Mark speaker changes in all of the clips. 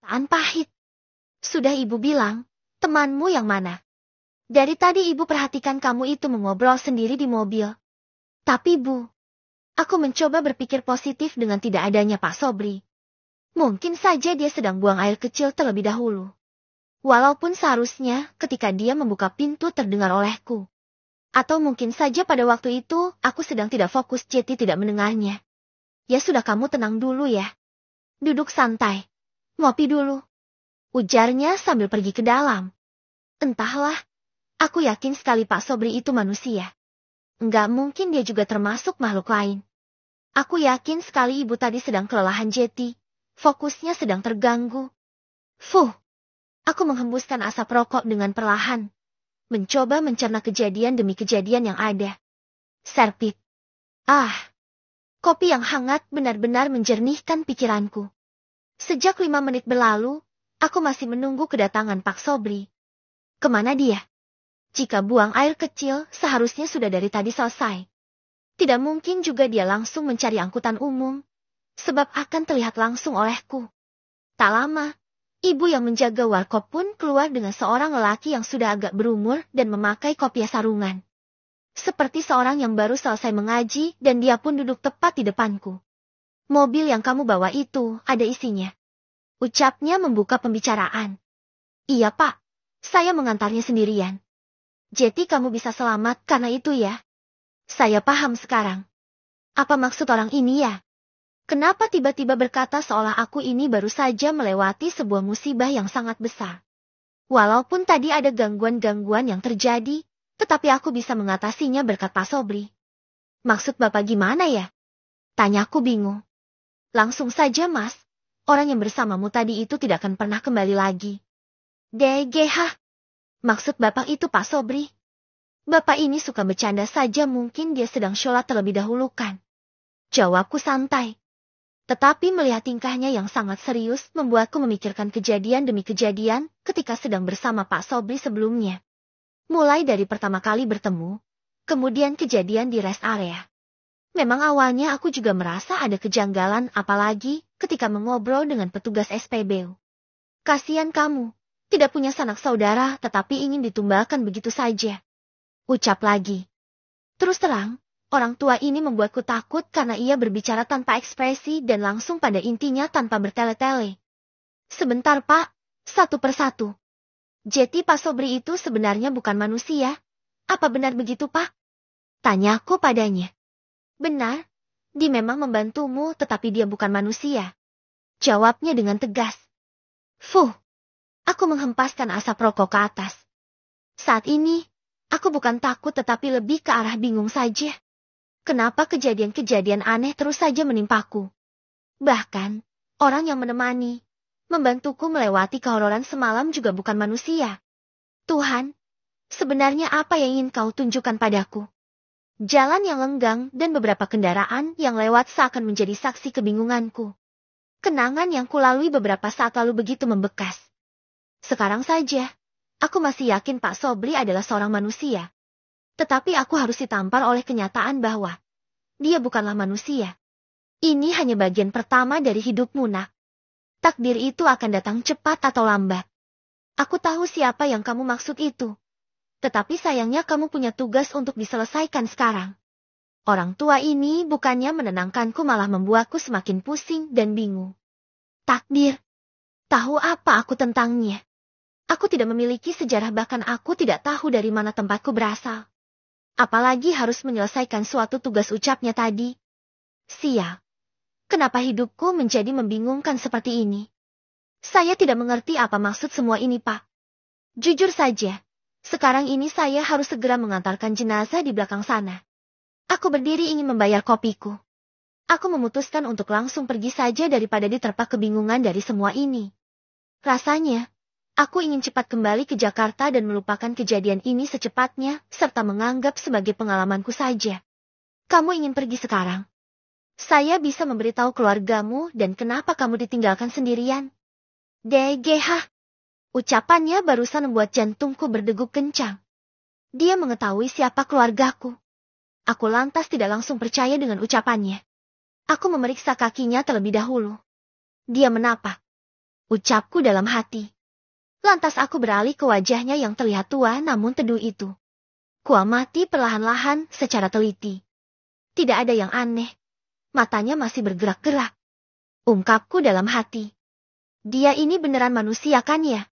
Speaker 1: Perkataan pahit. Sudah ibu bilang, temanmu yang mana? Dari tadi ibu perhatikan kamu itu mengobrol sendiri di mobil. Tapi bu, aku mencoba berpikir positif dengan tidak adanya Pak Sobri. Mungkin saja dia sedang buang air kecil terlebih dahulu. Walaupun seharusnya ketika dia membuka pintu terdengar olehku. Atau mungkin saja pada waktu itu aku sedang tidak fokus jadi tidak mendengarnya. Ya sudah kamu tenang dulu ya. Duduk santai. Ngopi dulu. Ujarnya sambil pergi ke dalam. Entahlah. Aku yakin sekali Pak Sobri itu manusia. Enggak mungkin dia juga termasuk makhluk lain. Aku yakin sekali ibu tadi sedang kelelahan jeti. Fokusnya sedang terganggu. Fuh. Aku menghembuskan asap rokok dengan perlahan. Mencoba mencerna kejadian demi kejadian yang ada. Serpit. Ah. Kopi yang hangat benar-benar menjernihkan pikiranku. Sejak 5 menit berlalu, aku masih menunggu kedatangan Pak Sobri. Kemana dia? Jika buang air kecil, seharusnya sudah dari tadi selesai. Tidak mungkin juga dia langsung mencari angkutan umum, sebab akan terlihat langsung olehku. Tak lama, ibu yang menjaga warkop pun keluar dengan seorang lelaki yang sudah agak berumur dan memakai kopiah sarungan. Seperti seorang yang baru selesai mengaji dan dia pun duduk tepat di depanku. Mobil yang kamu bawa itu ada isinya. Ucapnya membuka pembicaraan. Iya pak, saya mengantarnya sendirian. Jadi kamu bisa selamat karena itu ya. Saya paham sekarang. Apa maksud orang ini ya? Kenapa tiba-tiba berkata seolah aku ini baru saja melewati sebuah musibah yang sangat besar. Walaupun tadi ada gangguan-gangguan yang terjadi, tetapi aku bisa mengatasinya berkat Pak Sobri. Maksud Bapak gimana ya? Tanyaku bingung. Langsung saja mas, orang yang bersamamu tadi itu tidak akan pernah kembali lagi. DGH. Maksud Bapak itu Pak Sobri? Bapak ini suka bercanda saja mungkin dia sedang sholat terlebih dahulu kan? Jawabku santai. Tetapi melihat tingkahnya yang sangat serius membuatku memikirkan kejadian demi kejadian ketika sedang bersama Pak Sobri sebelumnya. Mulai dari pertama kali bertemu, kemudian kejadian di rest area. Memang awalnya aku juga merasa ada kejanggalan apalagi ketika mengobrol dengan petugas SPBU. Kasihan kamu. Tidak punya sanak saudara tetapi ingin ditumbalkan begitu saja. Ucap lagi. Terus terang, orang tua ini membuatku takut karena ia berbicara tanpa ekspresi dan langsung pada intinya tanpa bertele-tele. Sebentar pak, satu persatu. Jadi Pak Sobri itu sebenarnya bukan manusia. Apa benar begitu pak? Tanyaku padanya. Benar, dia memang membantumu tetapi dia bukan manusia. Jawabnya dengan tegas. Fuh. Aku menghempaskan asap rokok ke atas. Saat ini, aku bukan takut tetapi lebih ke arah bingung saja. Kenapa kejadian-kejadian aneh terus saja menimpaku? Bahkan, orang yang menemani, membantuku melewati kehororan semalam juga bukan manusia. Tuhan, sebenarnya apa yang ingin kau tunjukkan padaku? Jalan yang lenggang dan beberapa kendaraan yang lewat seakan menjadi saksi kebingunganku. Kenangan yang kulalui beberapa saat lalu begitu membekas. Sekarang saja, aku masih yakin Pak Sobri adalah seorang manusia. Tetapi aku harus ditampar oleh kenyataan bahwa dia bukanlah manusia. Ini hanya bagian pertama dari hidupmu, nak. Takdir itu akan datang cepat atau lambat. Aku tahu siapa yang kamu maksud itu. Tetapi sayangnya kamu punya tugas untuk diselesaikan sekarang. Orang tua ini bukannya menenangkanku malah membuatku semakin pusing dan bingung. Takdir. Tahu apa aku tentangnya? Aku tidak memiliki sejarah bahkan aku tidak tahu dari mana tempatku berasal. Apalagi harus menyelesaikan suatu tugas ucapnya tadi. Sial. Kenapa hidupku menjadi membingungkan seperti ini? Saya tidak mengerti apa maksud semua ini, Pak. Jujur saja, sekarang ini saya harus segera mengantarkan jenazah di belakang sana. Aku berdiri ingin membayar kopiku. Aku memutuskan untuk langsung pergi saja daripada diterpa kebingungan dari semua ini. Rasanya, aku ingin cepat kembali ke Jakarta dan melupakan kejadian ini secepatnya, serta menganggap sebagai pengalamanku saja. Kamu ingin pergi sekarang? Saya bisa memberitahu keluargamu dan kenapa kamu ditinggalkan sendirian? DGH. Ucapannya barusan membuat jantungku berdegup kencang. Dia mengetahui siapa keluargaku. Aku lantas tidak langsung percaya dengan ucapannya. Aku memeriksa kakinya terlebih dahulu. Dia menapak. Ucapku dalam hati. Lantas aku beralih ke wajahnya yang terlihat tua namun teduh itu. Kuamati perlahan-lahan secara teliti. Tidak ada yang aneh. Matanya masih bergerak-gerak. Ungkapku dalam hati. Dia ini beneran manusia kan ya?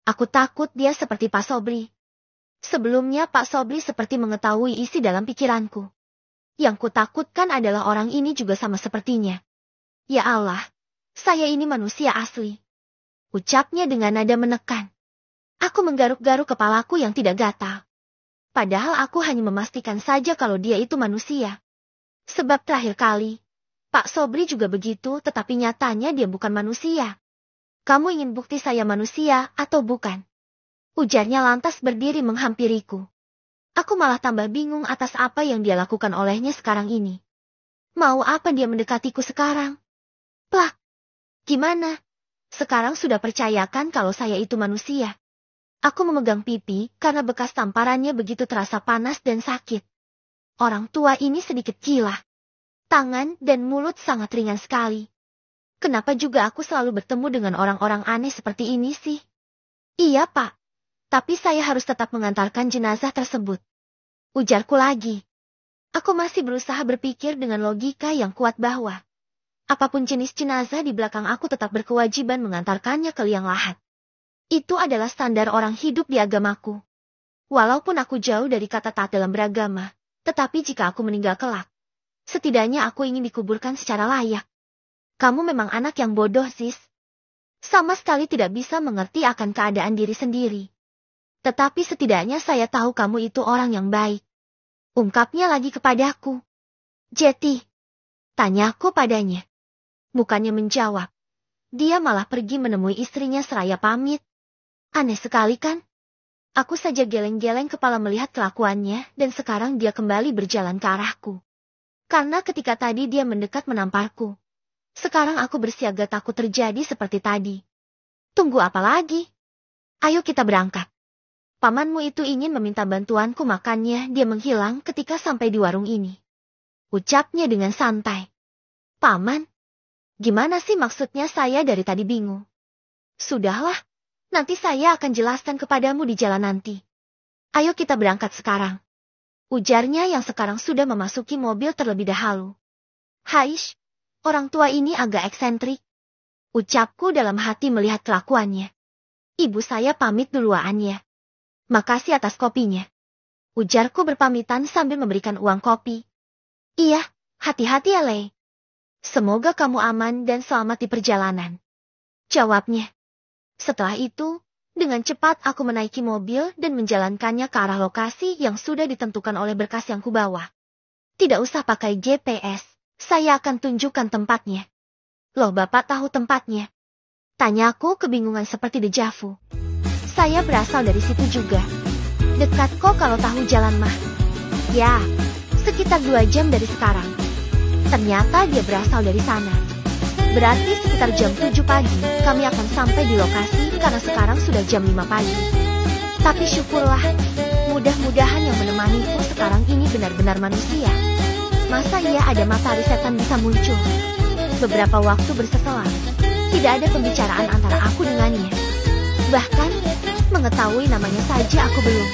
Speaker 1: Aku takut dia seperti Pak Sobri. Sebelumnya Pak Sobri seperti mengetahui isi dalam pikiranku. Yang kutakutkan adalah orang ini juga sama sepertinya. Ya Allah, saya ini manusia asli. Ucapnya dengan nada menekan. Aku menggaruk-garuk kepalaku yang tidak gatal. Padahal aku hanya memastikan saja kalau dia itu manusia. Sebab terakhir kali, Pak Sobri juga begitu tetapi nyatanya dia bukan manusia. Kamu ingin bukti saya manusia atau bukan? Ujarnya lantas berdiri menghampiriku. Aku malah tambah bingung atas apa yang dia lakukan olehnya sekarang ini. Mau apa dia mendekatiku sekarang? Plak! Gimana? Sekarang sudah percayakan kalau saya itu manusia. Aku memegang pipi karena bekas tamparannya begitu terasa panas dan sakit. Orang tua ini sedikit gila. Tangan dan mulut sangat ringan sekali. Kenapa juga aku selalu bertemu dengan orang-orang aneh seperti ini sih? Iya Pak, tapi saya harus tetap mengantarkan jenazah tersebut. Ujarku lagi. Aku masih berusaha berpikir dengan logika yang kuat bahwa apapun jenis jenazah di belakang aku tetap berkewajiban mengantarkannya ke liang lahat. Itu adalah standar orang hidup di agamaku. Walaupun aku jauh dari kata taat dalam beragama, tetapi jika aku meninggal kelak, setidaknya aku ingin dikuburkan secara layak. Kamu memang anak yang bodoh, sis. Sama sekali tidak bisa mengerti akan keadaan diri sendiri. Tetapi setidaknya saya tahu kamu itu orang yang baik. Ungkapnya lagi kepadaku. Jetty. Tanyaku padanya. Bukannya menjawab. Dia malah pergi menemui istrinya seraya pamit. Aneh sekali kan? Aku saja geleng-geleng kepala melihat kelakuannya dan sekarang dia kembali berjalan ke arahku. Karena ketika tadi dia mendekat menamparku. Sekarang aku bersiaga takut terjadi seperti tadi. Tunggu apa lagi? Ayo kita berangkat. Pamanmu itu ingin meminta bantuanku makanya dia menghilang ketika sampai di warung ini. Ucapnya dengan santai. Paman? Gimana sih maksudnya saya dari tadi bingung? Sudahlah, nanti saya akan jelaskan kepadamu di jalan nanti. Ayo kita berangkat sekarang. Ujarnya yang sekarang sudah memasuki mobil terlebih dahulu. Haish, orang tua ini agak eksentrik. Ucapku dalam hati melihat kelakuannya. Ibu saya pamit duluan ya. Makasih atas kopinya. Ujarku berpamitan sambil memberikan uang kopi. Iya, hati-hati ya Lei. Semoga kamu aman dan selamat di perjalanan. Jawabnya. Setelah itu, dengan cepat aku menaiki mobil dan menjalankannya ke arah lokasi yang sudah ditentukan oleh berkas yang kubawa. Tidak usah pakai GPS, saya akan tunjukkan tempatnya. Loh Bapak tahu tempatnya? Tanyaku kebingungan seperti dejavu. Saya berasal dari situ juga. Dekat kok kalau tahu jalan mah. Ya, sekitar 2 jam dari sekarang. Ternyata dia berasal dari sana. Berarti sekitar jam 7 pagi kami akan sampai di lokasi karena sekarang sudah jam 5 pagi. Tapi syukurlah, mudah-mudahan yang menemaniku sekarang ini benar-benar manusia. Masa iya ada matahari setan bisa muncul? Beberapa waktu bersetelah, tidak ada pembicaraan antara aku dengannya. Bahkan, mengetahui namanya saja aku belum.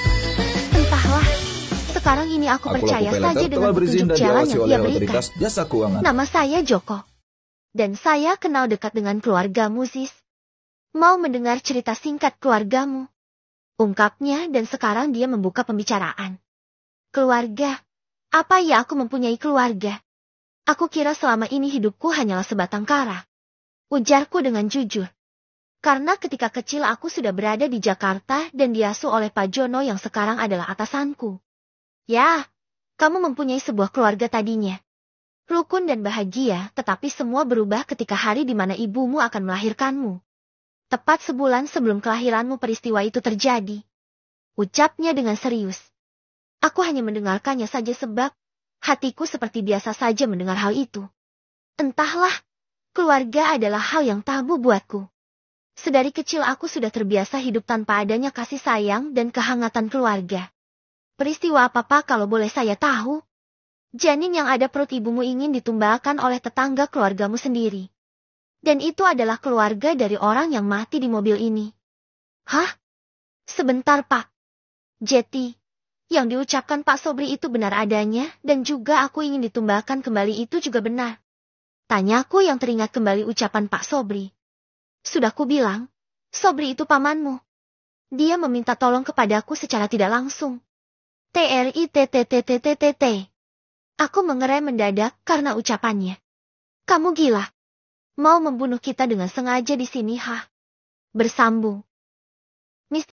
Speaker 1: Entahlah. Sekarang ini aku percaya saja dengan petunjuk jalan yang dia berikan. Nama saya Joko. Dan saya kenal dekat dengan keluargamu, sis. Mau mendengar cerita singkat keluargamu? Ungkapnya dan sekarang dia membuka pembicaraan. Keluarga? Apa ya aku mempunyai keluarga? Aku kira selama ini hidupku hanyalah sebatang kara. Ujarku dengan jujur. Karena ketika kecil aku sudah berada di Jakarta dan diasuh oleh Pak Jono yang sekarang adalah atasanku. Ya, kamu mempunyai sebuah keluarga tadinya. Rukun dan bahagia, tetapi semua berubah ketika hari di mana ibumu akan melahirkanmu. Tepat sebulan sebelum kelahiranmu peristiwa itu terjadi. Ucapnya dengan serius. Aku hanya mendengarkannya saja sebab hatiku seperti biasa saja mendengar hal itu. Entahlah, keluarga adalah hal yang tabu buatku. Sedari kecil aku sudah terbiasa hidup tanpa adanya kasih sayang dan kehangatan keluarga. Peristiwa apa-apa kalau boleh saya tahu? Janin yang ada perut ibumu ingin ditumbalkan oleh tetangga keluargamu sendiri. Dan itu adalah keluarga dari orang yang mati di mobil ini. Hah? Sebentar, Pak. Jetty, yang diucapkan Pak Sobri itu benar adanya, dan juga aku ingin ditumbahkan kembali itu juga benar. Tanyaku yang teringat kembali ucapan Pak Sobri. Sudah kubilang, Sobri itu pamanmu. Dia meminta tolong kepadaku secara tidak langsung. TRITTTTTT. Aku mengerai mendadak karena ucapannya. Kamu gila. Mau membunuh kita dengan sengaja di sini, Bersambung.